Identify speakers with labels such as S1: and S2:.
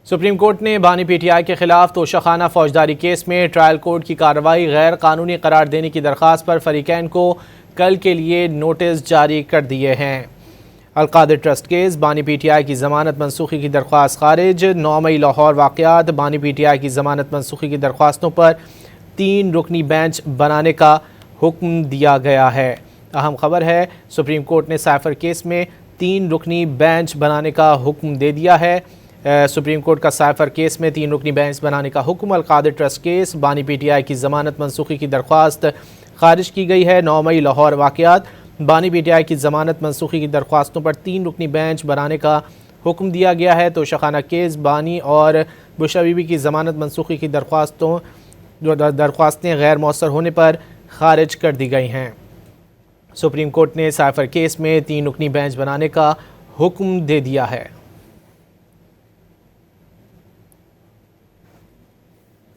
S1: Supreme court نے بانی P T I کے خلاف توشہ فوجداری کیس میں ٹرائل کورٹ کی کارروائی غیر قانونی قرار دینے کی درخواست پر فریقین کو کل کے لیے نوٹس جاری کر دیے ہیں۔ القادر ٹرسٹ کیس، بانی پی ٹی آئی کی ضمانت منسوخی کی درخواست خارج۔ 9 مئی لاہور واقعات، بانی پی ٹی آئی کی ضمانت منسوخی کی درخواستوں پر 3 رکنی بینچ بنانے کا حکم دیا گیا ہے۔ اہم خبر ہے، سپریم کورٹ نے سائفر کیس میں 3 رکنی بینچ بنانے کا حکم دے دیا ہے۔ سپریم کورٹ کا سائفر کیس میں 3 رکنی بینچ بنانے کا حکم۔ القادر ٹرسٹ کیس، بانی پی ٹی آئی کی ضمانت منسوخی کی درخواست خارج کی گئی ہے۔ 9 مئی لاہور واقعات، بانی پی ٹی آئی کی ضمانت منسوخی کی درخواستوں پر 3 رکنی بینچ بنانے کا حکم دیا گیا ہے۔ توشہ کیس، بانی اور بشرا بی بی کی ضمانت منسوخی کی درخواستیں غیر مؤثر ہونے پر خارج کر دی گئی ہیں۔ سپریم کورٹ نے سائفر کیس میں 3 رکنی بینچ بنانے کا حکم دے دیا ہے۔